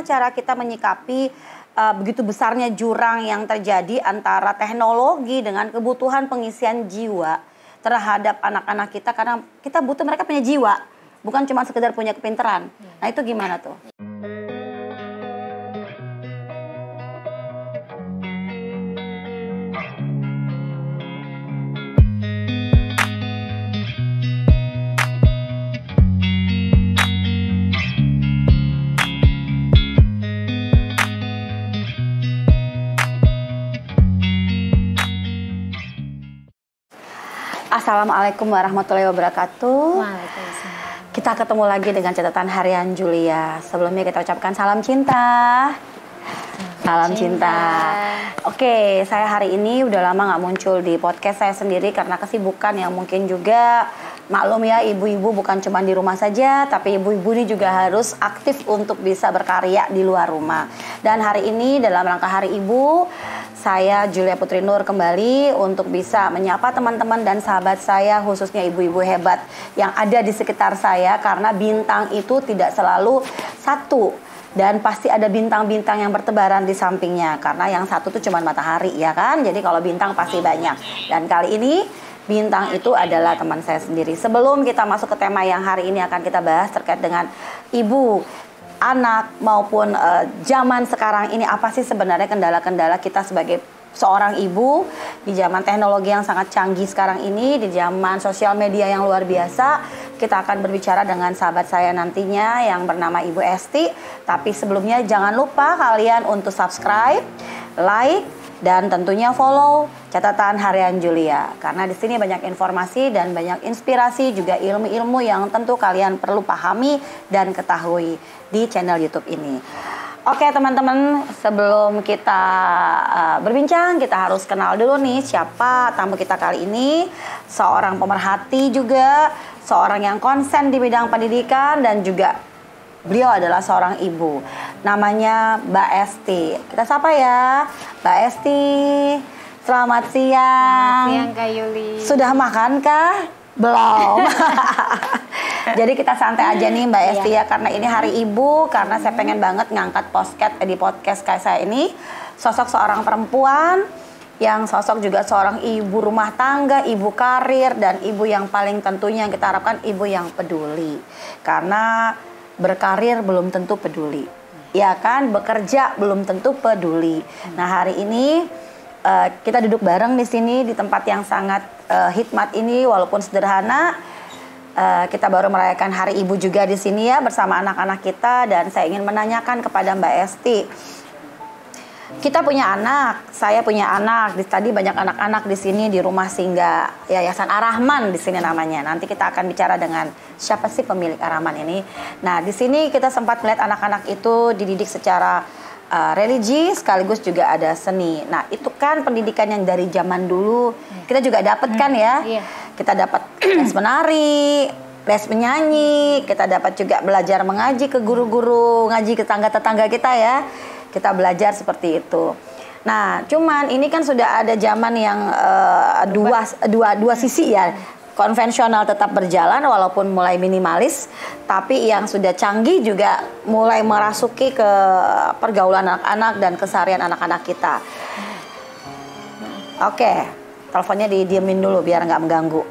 Cara kita menyikapi begitu besarnya jurang yang terjadi antara teknologi dengan kebutuhan pengisian jiwa terhadap anak-anak kita, karena kita butuh mereka punya jiwa, bukan cuma sekedar punya kepintaran. Nah itu gimana tuh? Assalamualaikum warahmatullahi wabarakatuh. Waalaikumsalam. Kita ketemu lagi dengan catatan harian Julia. Sebelumnya kita ucapkan salam cinta. Salam cinta. Oke, saya hari ini udah lama gak muncul di podcast saya sendiri karena kesibukan yang mungkin juga maklum ya, ibu-ibu bukan cuma di rumah saja, tapi ibu-ibu ini juga harus aktif untuk bisa berkarya di luar rumah. Dan hari ini dalam rangka Hari Ibu, saya Julia Putri Nur kembali untuk bisa menyapa teman-teman dan sahabat saya, khususnya ibu-ibu hebat yang ada di sekitar saya, karena bintang itu tidak selalu satu dan pasti ada bintang-bintang yang bertebaran di sampingnya, karena yang satu tuh cuma matahari ya kan. Jadi kalau bintang pasti banyak, dan kali ini bintang itu adalah teman saya sendiri. Sebelum kita masuk ke tema yang hari ini akan kita bahas terkait dengan ibu, anak maupun zaman sekarang ini, apa sih sebenarnya kendala-kendala kita sebagai seorang ibu di zaman teknologi yang sangat canggih sekarang ini, di zaman sosial media yang luar biasa. Kita akan berbicara dengan sahabat saya nantinya yang bernama Ibu Esti. Tapi sebelumnya jangan lupa kalian untuk subscribe, like, dan tentunya follow catatan harian Julia, karena di sini banyak informasi dan banyak inspirasi, juga ilmu-ilmu yang tentu kalian perlu pahami dan ketahui di channel YouTube ini. Oke teman-teman, sebelum kita berbincang, kita harus kenal dulu nih siapa tamu kita kali ini. Seorang pemerhati juga, seorang yang konsen di bidang pendidikan, dan juga beliau adalah seorang ibu. Namanya Mbak Esti. Kita sapa ya, Mbak Esti. Selamat siang. Selamat siang Kak Yuli. Sudah makan kah? Belum. Jadi kita santai aja nih Mbak Esti ya, karena ini Hari Ibu, karena saya pengen banget ngangkat di podcast kayak saya ini sosok seorang perempuan yang sosok juga seorang ibu rumah tangga, ibu karir, dan ibu yang paling tentunya yang kita harapkan ibu yang peduli. Karena berkarir belum tentu peduli, ya kan? Bekerja belum tentu peduli. Nah hari ini kita duduk bareng di sini di tempat yang sangat hikmat ini, walaupun sederhana. Kita baru merayakan Hari Ibu juga di sini ya bersama anak-anak kita, dan saya ingin menanyakan kepada Mbak Esti. Kita punya anak, saya punya anak. Tadi banyak anak-anak di sini di rumah singgah Yayasan Ar-Rahman di sini namanya. Nanti kita akan bicara dengan siapa sih pemilik Ar-Rahman ini. Nah, di sini kita sempat melihat anak-anak itu dididik secara religi, sekaligus juga ada seni. Nah, itu kan pendidikan yang dari zaman dulu kita juga dapat kan ya. Kita dapat les menari, les menyanyi, kita dapat juga belajar mengaji ke guru-guru ngaji ke tetangga-tetangga kita ya. Kita belajar seperti itu. Nah, cuman ini kan sudah ada zaman yang dua sisi ya. Konvensional tetap berjalan walaupun mulai minimalis, tapi yang sudah canggih juga mulai merasuki ke pergaulan anak-anak dan keseharian anak-anak kita. Oke, teleponnya didiemin dulu biar nggak mengganggu.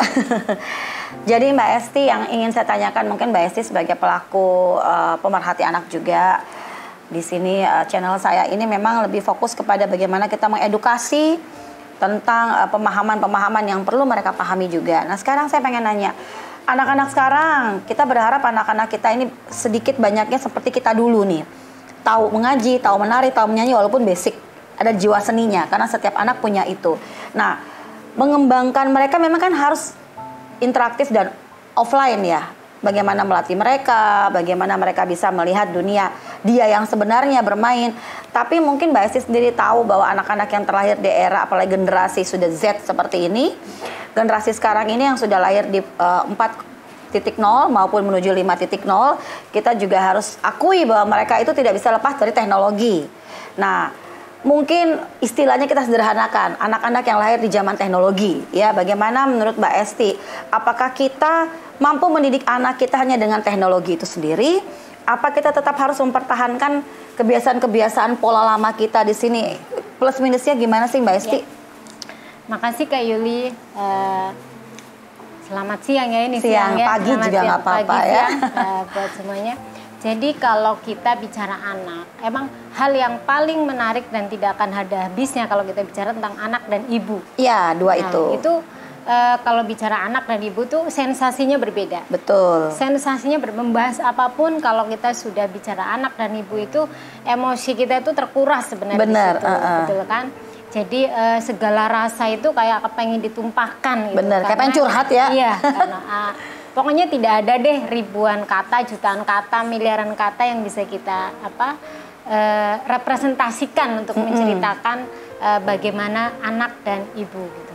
Jadi Mbak Esti, yang ingin saya tanyakan, mungkin Mbak Esti sebagai pelaku pemerhati anak juga di sini, channel saya ini memang lebih fokus kepada bagaimana kita mengedukasi tentang pemahaman-pemahaman yang perlu mereka pahami juga. Nah sekarang saya pengen nanya, anak-anak sekarang, kita berharap anak-anak kita ini sedikit banyaknya seperti kita dulu nih, tahu mengaji, tahu menari, tahu menyanyi, walaupun basic, ada jiwa seninya, karena setiap anak punya itu. Nah, mengembangkan mereka memang kan harus interaktif dan offline ya. Bagaimana melatih mereka, bagaimana mereka bisa melihat dunia dia yang sebenarnya bermain. Tapi mungkin Mbak Esti sendiri tahu bahwa anak-anak yang terlahir di era, apalagi generasi sudah Z seperti ini, generasi sekarang ini yang sudah lahir di 4.0 maupun menuju 5.0, kita juga harus akui bahwa mereka itu tidak bisa lepas dari teknologi. Nah, mungkin istilahnya kita sederhanakan, anak-anak yang lahir di zaman teknologi ya. Bagaimana menurut Mbak Esti, apakah kita mampu mendidik anak kita hanya dengan teknologi itu sendiri, Apa kita tetap harus mempertahankan kebiasaan-kebiasaan pola lama kita di sini? Plus minusnya gimana sih Mbak Esti? Ya. Makasih Kak Yuli. Selamat siang ya ini siang ya. Pagi selamat juga nggak apa-apa ya. Buat semuanya. Jadi kalau kita bicara anak, emang hal yang paling menarik dan tidak akan ada habisnya kalau kita bicara tentang anak dan ibu. Iya, dua itu. Itu kalau bicara anak dan ibu tuh sensasinya berbeda. Betul. Sensasinya membahas apapun kalau kita sudah bicara anak dan ibu itu emosi kita itu terkuras sebenarnya. Bener, di situ, betul kan? Jadi segala rasa itu kayak pengen ditumpahkan gitu. Bener, kayak pengen curhat ya. Iya, karena pokoknya tidak ada deh ribuan kata, jutaan kata, miliaran kata yang bisa kita representasikan untuk menceritakan bagaimana anak dan ibu gitu.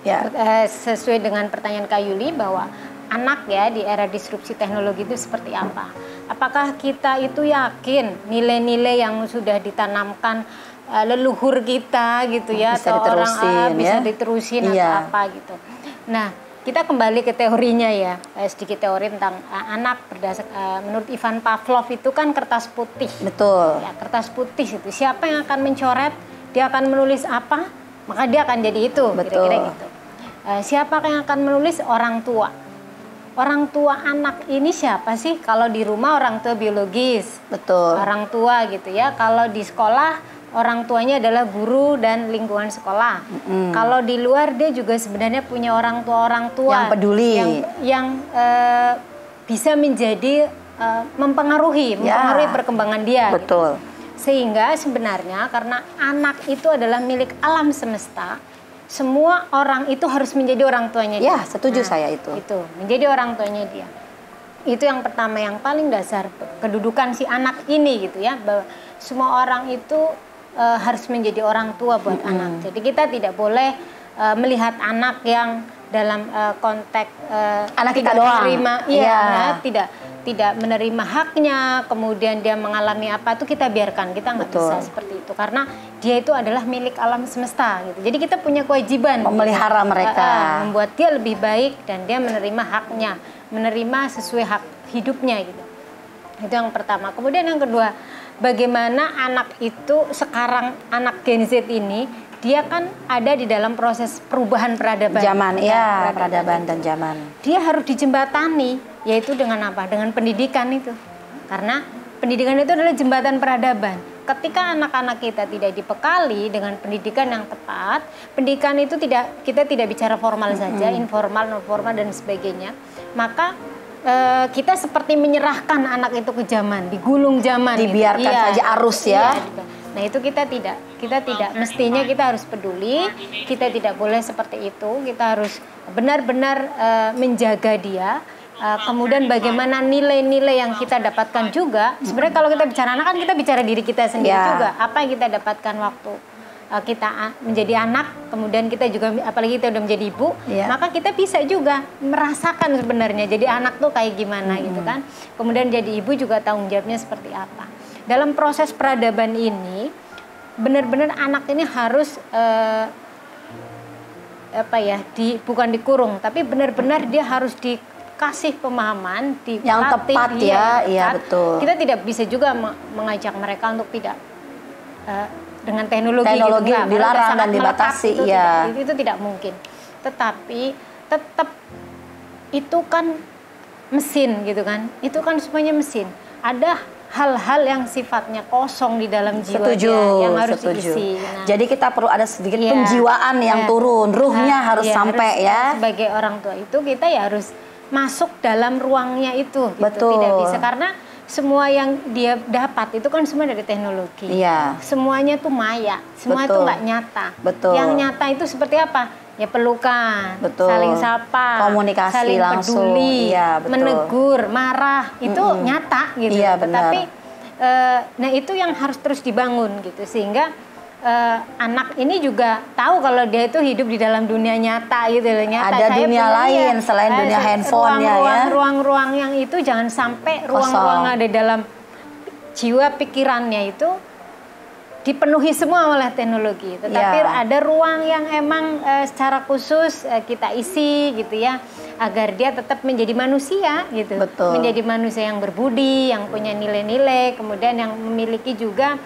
Ya. Sesuai dengan pertanyaan Kak Yuli bahwa anak ya di era disrupsi teknologi itu seperti apa? Apakah kita itu yakin nilai-nilai yang sudah ditanamkan leluhur kita gitu ya, bisa atau orang bisa ya? diterusin Iya. atau apa gitu. Nah, kita kembali ke teorinya ya, sedikit teori tentang anak menurut Ivan Pavlov itu kan kertas putih. Betul. Ya, kertas putih itu siapa yang akan mencoret, dia akan menulis apa, maka dia akan jadi itu. Betul. Kira-kira gitu. Siapa yang akan menulis? Orang tua. Orang tua anak ini siapa sih? Kalau di rumah orang tua biologis. Betul. Orang tua gitu ya. Kalau di sekolah orang tuanya adalah guru dan lingkungan sekolah. Kalau di luar dia juga sebenarnya punya orang tua yang peduli, yang bisa menjadi mempengaruhi perkembangan dia. Betul. Gitu. Sehingga sebenarnya karena anak itu adalah milik alam semesta, semua orang itu harus menjadi orang tuanya dia. Ya, setuju saya itu. Itu menjadi orang tuanya dia. Itu yang pertama, yang paling dasar kedudukan si anak ini gitu ya, bahwa semua orang itu harus menjadi orang tua buat anak. Jadi kita tidak boleh melihat anak yang dalam konteks anak kita tidak doang. menerima, tidak menerima haknya, kemudian dia mengalami apa itu kita biarkan, kita nggak bisa seperti itu karena dia itu adalah milik alam semesta gitu. Jadi kita punya kewajiban memelihara mereka, membuat dia lebih baik dan dia menerima haknya, menerima sesuai hak hidupnya gitu. Itu yang pertama. Kemudian yang kedua, bagaimana anak itu sekarang, anak Gen Z ini, dia kan ada di dalam proses perubahan peradaban. Zaman, ya, peradaban dan zaman. Dia harus dijembatani, yaitu dengan apa? Dengan pendidikan itu. Karena pendidikan itu adalah jembatan peradaban. Ketika anak-anak kita tidak dibekali dengan pendidikan yang tepat, pendidikan itu kita tidak bicara formal saja, informal, non formal dan sebagainya, maka kita seperti menyerahkan anak itu ke zaman, digulung zaman, dibiarkan saja arus ya. Nah itu kita tidak mestinya kita harus peduli, kita tidak boleh seperti itu, kita harus benar-benar menjaga dia. Kemudian bagaimana nilai-nilai yang kita dapatkan juga. Sebenarnya kalau kita bicara anak kan kita bicara diri kita sendiri juga. Apa yang kita dapatkan waktu kita menjadi anak, kemudian kita juga apalagi kita udah menjadi ibu, maka kita bisa juga merasakan sebenarnya jadi anak tuh kayak gimana gitu kan. Kemudian jadi ibu juga tanggung jawabnya seperti apa. Dalam proses peradaban ini benar-benar anak ini harus bukan dikurung, tapi benar-benar dia harus dikasih pemahaman, yang tepat ya, betul. Kita tidak bisa juga mengajak mereka untuk tidak dengan teknologi gitu, dilarang dan dibatasi itu tidak mungkin. Tetapi tetap itu kan mesin gitu kan, itu kan semuanya mesin. Ada hal-hal yang sifatnya kosong di dalam jiwa yang harus diisi. Nah, jadi kita perlu ada sedikit penjiwaan yang turun, ruhnya harus sampai ya. Sebagai orang tua itu kita ya harus masuk dalam ruangnya itu. Betul. Tidak bisa karena semua yang dia dapat itu kan semua dari teknologi. Iya. Semuanya tuh maya, semua itu nggak nyata. Betul. Yang nyata itu seperti apa? Ya pelukan, betul. Saling sapa, komunikasi saling langsung, peduli, menegur, marah, itu nyata gitu. Iya, tetapi nah itu yang harus terus dibangun gitu sehingga anak ini juga tahu kalau dia itu hidup di dalam dunia nyata gitu loh, nyata. Ada dunia lain selain dunia handphonenya ya. Ruang-ruang yang itu jangan sampai ruang-ruang ada dalam jiwa pikirannya itu dipenuhi semua oleh teknologi, tetapi ada ruang yang emang secara khusus kita isi gitu ya, agar dia tetap menjadi manusia gitu. Betul. Menjadi manusia yang berbudi, yang punya nilai-nilai, kemudian yang memiliki juga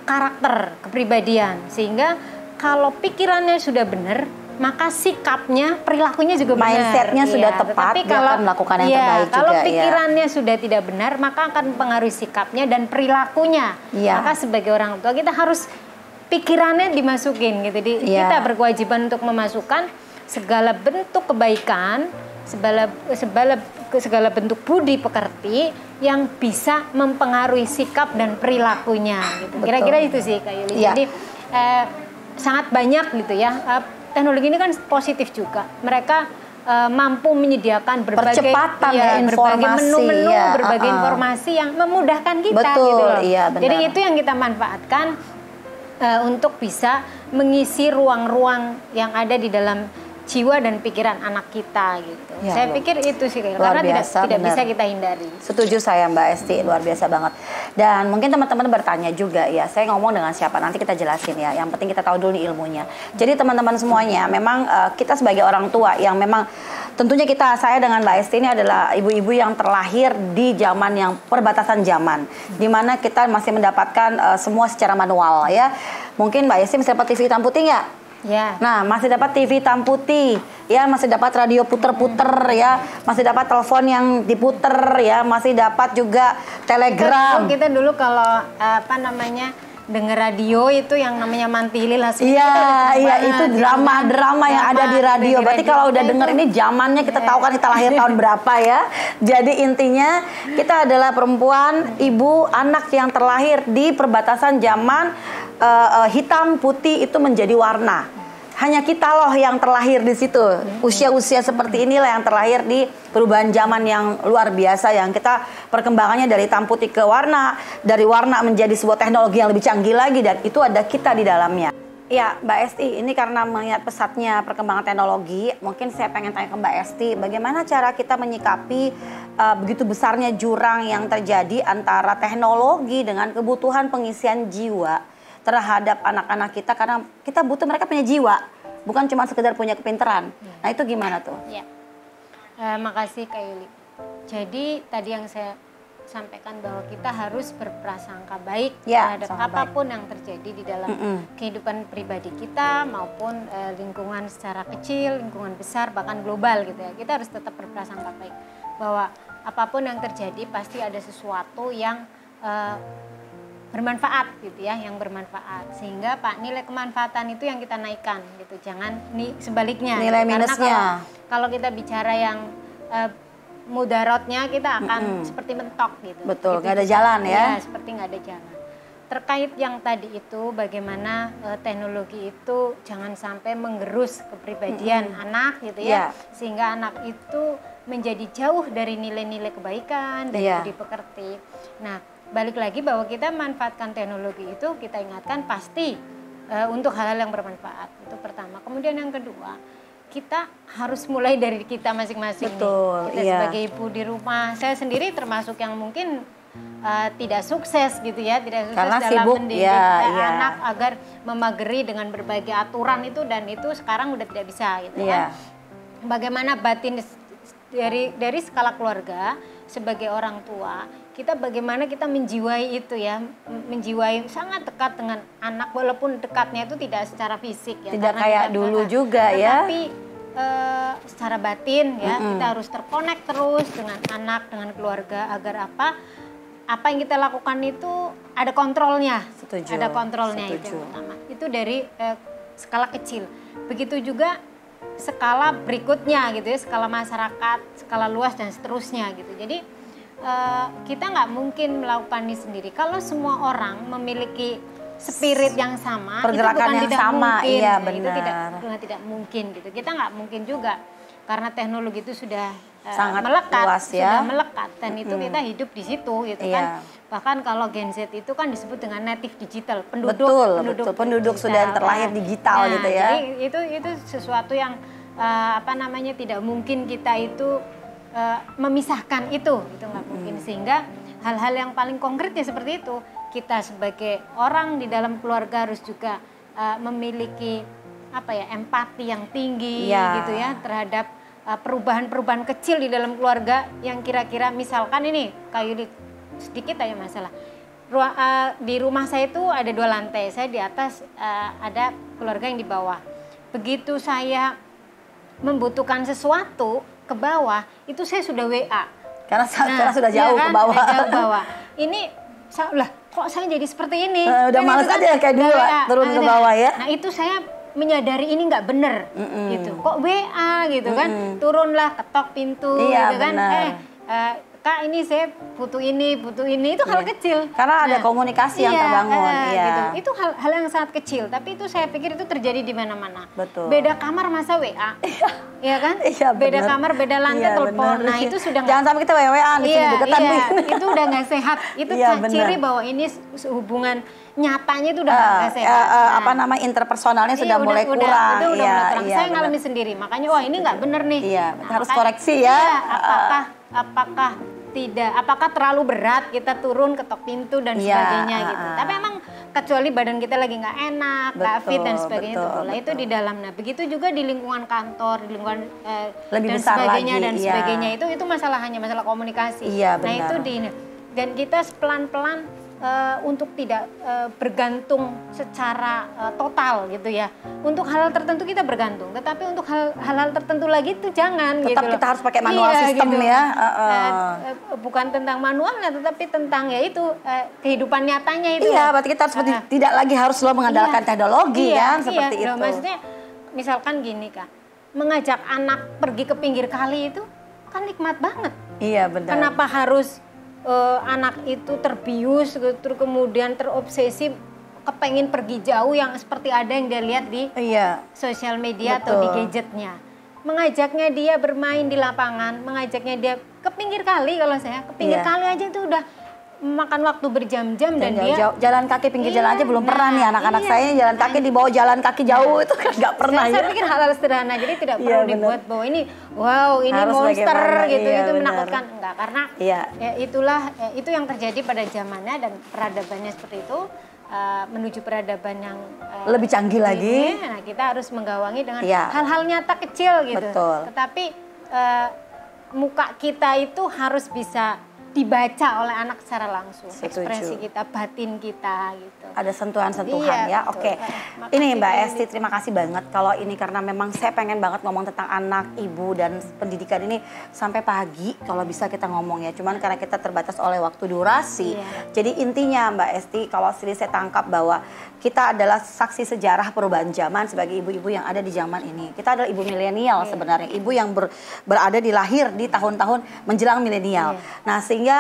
karakter, kepribadian, sehingga kalau pikirannya sudah benar, maka sikapnya, perilakunya juga benar. Mindsetnya sudah tepat, dia akan melakukan yang terbaik juga. Kalau pikirannya sudah tidak benar, maka akan mempengaruhi sikapnya dan perilakunya. Maka sebagai orang tua kita harus pikirannya dimasukin gitu. Kita berkewajiban untuk memasukkan segala bentuk kebaikan, segala bentuk budi pekerti yang bisa mempengaruhi sikap dan perilakunya. Gitu. Kira-kira itu sih Kak Yuli. Jadi sangat banyak gitu ya. Teknologi ini kan positif juga. Mereka mampu menyediakan berbagai menu-menu, berbagai informasi yang memudahkan kita. Betul, gitu loh. Iya, benar. Jadi itu yang kita manfaatkan untuk bisa mengisi ruang-ruang yang ada di dalam jiwa dan pikiran anak kita gitu. Saya pikir itu sih karena tidak bisa kita hindari. Setuju saya Mbak Esti, luar biasa banget. Dan mungkin teman-teman bertanya juga ya, saya ngomong dengan siapa nanti kita jelasin ya. Yang penting kita tahu dulu nih ilmunya. Jadi teman-teman semuanya, memang kita sebagai orang tua yang memang tentunya saya dengan Mbak Esti ini adalah ibu-ibu yang terlahir di zaman yang perbatasan zaman, di mana kita masih mendapatkan semua secara manual ya. Mungkin Mbak Esti masih dapat TV hitam putih nggak? Ya. Nah, masih dapat TV hitam putih, ya, masih dapat radio puter-puter, ya, masih dapat telepon yang diputer, ya, masih dapat juga telegram. Kita dulu kalau denger radio itu yang namanya Mantili lah. Iya, itu drama-drama yang ada di radio. Berarti kalau udah denger ini zamannya kita tahu kan kita lahir tahun berapa ya. Jadi intinya kita adalah perempuan, ibu, anak yang terlahir di perbatasan zaman hitam putih itu menjadi warna. Hanya kita loh yang terlahir di situ. Usia-usia seperti inilah yang terlahir di perubahan zaman yang luar biasa, yang kita perkembangannya dari hitam putih ke warna, dari warna menjadi sebuah teknologi yang lebih canggih lagi, dan itu ada kita di dalamnya. Ya, Mbak Esti, ini karena melihat pesatnya perkembangan teknologi, mungkin saya pengen tanya ke Mbak Esti, bagaimana cara kita menyikapi begitu besarnya jurang yang terjadi antara teknologi dengan kebutuhan pengisian jiwa terhadap anak-anak kita, karena kita butuh mereka punya jiwa, bukan cuma sekedar punya kepintaran. Nah, itu gimana tuh? Ya. Makasih Kak Yuli. Jadi tadi yang saya sampaikan bahwa kita harus berprasangka baik terhadap apapun yang terjadi di dalam kehidupan pribadi kita maupun lingkungan secara kecil, lingkungan besar, bahkan global gitu ya. Kita harus tetap berprasangka baik bahwa apapun yang terjadi pasti ada sesuatu yang bermanfaat gitu ya, yang bermanfaat, sehingga nilai kemanfaatan itu yang kita naikkan gitu, jangan sebaliknya nilai minusnya. Kalau kita bicara yang mudaratnya kita akan seperti mentok gitu. Betul, gitu, nggak ada jalan ya. Seperti nggak ada jalan. Terkait yang tadi itu, bagaimana teknologi itu jangan sampai menggerus kepribadian anak gitu ya, sehingga anak itu menjadi jauh dari nilai-nilai kebaikan dan budi pekerti. Nah, balik lagi bahwa kita manfaatkan teknologi itu, kita ingatkan pasti untuk hal-hal yang bermanfaat. Itu pertama. Kemudian yang kedua, kita harus mulai dari kita masing-masing. Betul, kita sebagai ibu di rumah, saya sendiri termasuk yang mungkin tidak sukses gitu ya, tidak sukses karena dalam sibuk, mendidik anak agar memageri dengan berbagai aturan itu, dan itu sekarang udah tidak bisa gitu kan. Bagaimana batin dari skala keluarga sebagai orang tua, kita bagaimana kita menjiwai itu ya, menjiwai sangat dekat dengan anak, walaupun dekatnya itu tidak secara fisik ya, tidak kayak dulu juga ya, tapi secara batin ya, kita harus terkonek terus dengan anak, dengan keluarga, agar apa yang kita lakukan itu ada kontrolnya. Setuju. Ada kontrolnya. Setuju. Itu yang pertama. Itu dari skala kecil. Begitu juga skala berikutnya gitu ya, skala masyarakat, skala luas dan seterusnya gitu. Jadi kita nggak mungkin melakukan ini sendiri. Kalau semua orang memiliki spirit yang sama, pergerakan yang sama, mungkin. Iya Nah, benar. Itu tidak mungkin gitu. Kita nggak mungkin juga, karena teknologi itu sudah sangat melekat, luas, sudah melekat, dan itu kita hidup di situ gitu kan. Bahkan kalau Gen Z itu kan disebut dengan native digital, penduduk sudah terlahir digital gitu ya. Jadi itu sesuatu yang tidak mungkin kita itu memisahkan itu nggak mungkin, sehingga hal-hal yang paling konkret ya seperti itu, kita sebagai orang di dalam keluarga harus juga memiliki empati yang tinggi gitu ya terhadap perubahan-perubahan kecil di dalam keluarga yang kira-kira misalkan ini kayak sedikit aja masalah. Di rumah saya itu ada 2 lantai, saya di atas, ada keluarga yang di bawah. Begitu saya membutuhkan sesuatu ke bawah, itu saya sudah WA. Karena sudah jauh ke bawah. Jauh ke bawah. Ini lah kok saya jadi seperti ini? Udah males aja kayak dulu turun ke bawah ya. Nah itu saya menyadari ini nggak bener gitu. Kok WA gitu kan? Turunlah, ketok pintu gitu kan. Kak ini saya butuh ini itu hal kecil. Karena ada komunikasi yang terbangun. Gitu. Itu hal yang sangat kecil, tapi itu saya pikir itu terjadi di mana-mana. Betul. Beda kamar masa WA, ya kan? Iya, beda kamar, beda lantai, telepon. Nah itu sudah jangan sampai kita wewean di sini deketan. Itu udah nggak sehat. Itu ciri bahwa ini hubungan nyatanya itu udah nggak sehat. Interpersonalnya sudah mulai kurang. Itu udah mulai kurang. Saya ngalami sendiri, makanya wah ini nggak bener nih. Iya, harus koreksi ya. Apakah terlalu berat kita turun ketok pintu dan sebagainya gitu. Tapi emang kecuali badan kita lagi nggak enak, nggak fit dan sebagainya itu boleh. Itu di dalam. Nah begitu juga di lingkungan kantor, di lingkungan lebih dan besar sebagainya lagi, dan sebagainya itu hanya masalah komunikasi. Iya, benar. Nah itu dan kita pelan-pelan untuk tidak bergantung secara total gitu ya. Untuk hal tertentu kita bergantung, tetapi untuk hal-hal tertentu lagi itu jangan. Tetap gitu kita harus pakai manual sistem gitu. ya. Bukan tentang manualnya, tetapi tentang kehidupan nyatanya itu. Iya, berarti kita harus tidak lagi harus selalu mengandalkan teknologi kan, seperti itu. Maksudnya, misalkan gini Kak, mengajak anak pergi ke pinggir kali itu kan nikmat banget. Iya benar. Kenapa harus anak itu terbius, terus kemudian terobsesi kepengen pergi jauh yang seperti ada yang dia lihat di sosial media atau di gadgetnya. Mengajaknya dia bermain di lapangan, mengajaknya dia ke pinggir kali, kalau saya ke pinggir kali aja itu udah makan waktu berjam-jam dan dia jalan kaki pinggir jalan aja belum pernah nih anak-anak saya jalan kaki di bawah jalan kaki jauh itu kan nggak pernah saya pikir hal-hal sederhana, jadi tidak perlu dibuat bahwa ini harus monster gitu, itu menakutkan, enggak, karena itu yang terjadi pada zamannya dan peradabannya seperti itu. Menuju peradaban yang lebih canggih lagi. Nah, kita harus menggawangi dengan hal-hal nyata kecil gitu. Betul. Tetapi muka kita itu harus bisa dibaca oleh anak secara langsung. Setuju. Ekspresi kita, batin kita gitu. Ada sentuhan-sentuhan ya. Oke. Ini Mbak Esti, terima kasih banget. Kalau ini karena memang saya pengen banget ngomong tentang anak, ibu dan pendidikan ini sampai pagi kalau bisa kita ngomong ya. Cuman karena kita terbatas oleh waktu durasi. Jadi intinya Mbak Esti, kalau saya tangkap bahwa kita adalah saksi sejarah perubahan zaman sebagai ibu-ibu yang ada di zaman ini. Kita adalah ibu milenial sebenarnya, ibu yang berada di lahir di tahun-tahun menjelang milenial. Nah, sehingga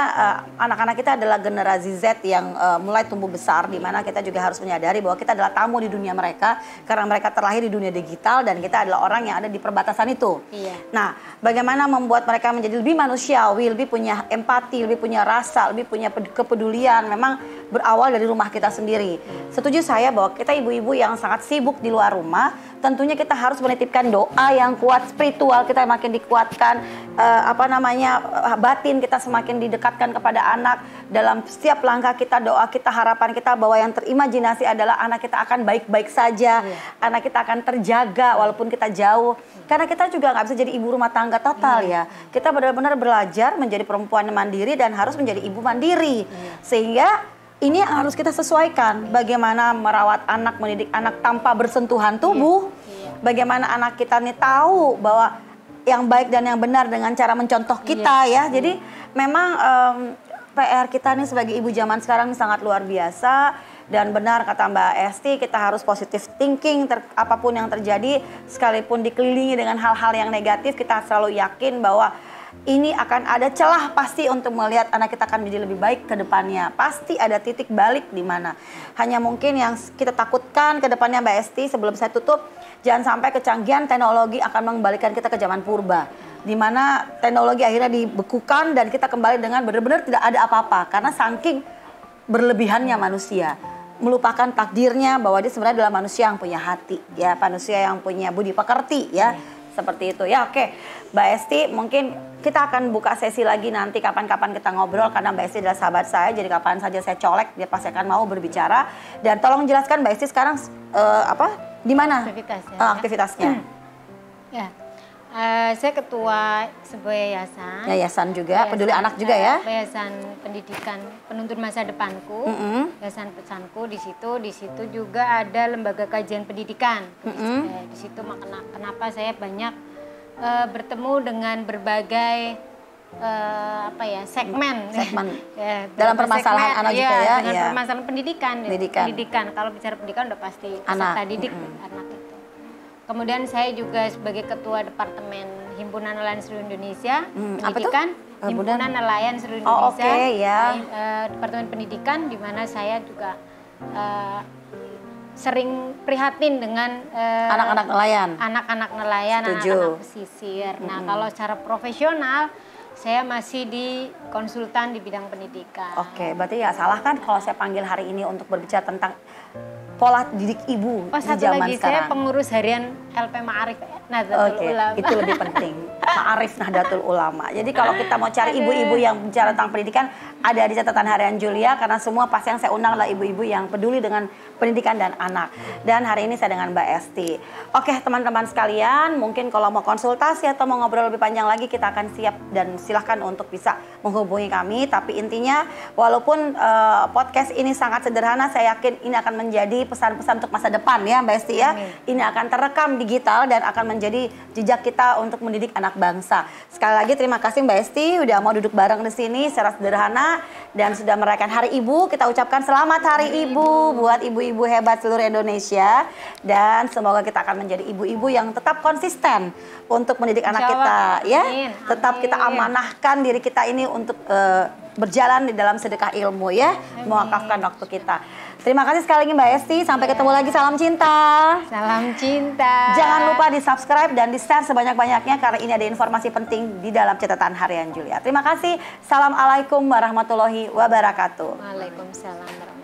anak-anak kita adalah generasi Z yang mulai tumbuh besar, di mana kita juga harus menyadari bahwa kita adalah tamu di dunia mereka karena mereka terlahir di dunia digital dan kita adalah orang yang ada di perbatasan itu. Nah, bagaimana membuat mereka menjadi lebih manusiawi, lebih punya empati, lebih punya rasa, lebih punya kepedulian, memang berawal dari rumah kita sendiri. Setuju saya bahwa kita ibu-ibu yang sangat sibuk di luar rumah, tentunya kita harus menitipkan doa yang kuat, spiritual kita makin dikuatkan, batin kita semakin didekatkan kepada anak. Dalam setiap langkah kita, doa kita, harapan kita bahwa yang terimajinasi adalah anak kita akan baik-baik saja, anak kita akan terjaga walaupun kita jauh. Karena kita juga nggak bisa jadi ibu rumah tangga total ya. Kita benar-benar belajar menjadi perempuan yang mandiri dan harus menjadi ibu mandiri. Sehingga ini yang harus kita sesuaikan, bagaimana merawat anak, mendidik anak tanpa bersentuhan tubuh. Bagaimana anak kita nih tahu bahwa yang baik dan yang benar dengan cara mencontoh kita ya. Jadi memang PR kita nih sebagai ibu zaman sekarang sangat luar biasa. Dan benar kata Mbak Esti, kita harus positive thinking, apapun yang terjadi, sekalipun dikelilingi dengan hal-hal yang negatif, kita selalu yakin bahwa ini akan ada celah pasti untuk melihat anak kita akan menjadi lebih baik ke depannya. Pasti ada titik balik di mana. Hanya mungkin yang kita takutkan ke depannya Mbak Esti, sebelum saya tutup, jangan sampai kecanggihan teknologi akan mengembalikan kita ke zaman purba. Di mana teknologi akhirnya dibekukan dan kita kembali dengan benar-benar tidak ada apa-apa. Karena saking berlebihannya manusia. Melupakan takdirnya bahwa dia sebenarnya adalah manusia yang punya hati. Ya, manusia yang punya budi pekerti ya. Seperti itu ya. Oke, Mbak Esti, mungkin kita akan buka sesi lagi nanti kapan-kapan kita ngobrol, karena Mbak Esti adalah sahabat saya, jadi kapan saja saya colek dia pasti akan mau berbicara. Dan tolong jelaskan Mbak Esti sekarang di mana aktivitasnya? Ya, saya ketua sebuah yayasan. Yayasan juga, peduli anak juga ya? Yayasan Pendidikan Penuntun Masa Depanku, Yayasan Pesanku. Di situ juga ada lembaga kajian pendidikan. Di situ kenapa saya banyak bertemu dengan berbagai segmen ya, dalam permasalahan anak juga ya, dengan permasalahan pendidikan. Kalau bicara pendidikan udah pasti peserta didik anak itu. Kemudian saya juga sebagai ketua Departemen Himpunan Nelayan Seluruh Indonesia Pendidikan, Himpunan Nelayan Seluruh Indonesia, Departemen Pendidikan, di mana saya juga sering prihatin dengan anak-anak nelayan, anak-anak pesisir. Nah, kalau secara profesional saya masih di konsultan di bidang pendidikan. Oke, berarti ya salah kan kalau saya panggil hari ini untuk berbicara tentang pola didik ibu di zaman lagi, sekarang. Saya pengurus harian LP Ma'arif Nahdlatul Ulama. Itu lebih penting. Ma'arif Nahdlatul Ulama. Jadi kalau kita mau cari ibu-ibu yang bicara tentang pendidikan, ada di catatan harian Julia, karena semua pasti yang saya undang adalah ibu-ibu yang peduli dengan pendidikan dan anak. Dan hari ini saya dengan Mbak Esti. Oke, teman-teman sekalian, mungkin kalau mau konsultasi atau mau ngobrol lebih panjang lagi, kita akan siap dan silahkan untuk bisa menghubungi kami. Tapi intinya, walaupun podcast ini sangat sederhana, saya yakin ini akan menjadi pesan-pesan untuk masa depan ya Mbak Esti ya. Ini akan terekam digital dan akan menjadi jejak kita untuk mendidik anak bangsa. Sekali lagi terima kasih Mbak Esti udah mau duduk bareng di sini secara sederhana dan sudah merayakan Hari Ibu. Kita ucapkan selamat Hari Ibu buat ibu-ibu hebat seluruh Indonesia, dan semoga kita akan menjadi ibu-ibu yang tetap konsisten untuk mendidik anak kita ya. Tetap kita amanahkan diri kita ini untuk berjalan di dalam sedekah ilmu ya, mewakafkan waktu kita. Terima kasih sekali lagi Mbak Esti. Sampai ketemu lagi. Salam cinta. Salam cinta. Jangan lupa di subscribe dan di share sebanyak-banyaknya, karena ini ada informasi penting di dalam catatan harian Julia. Terima kasih. Assalamualaikum warahmatullahi wabarakatuh. Waalaikumsalam warahmatullahi wabarakatuh.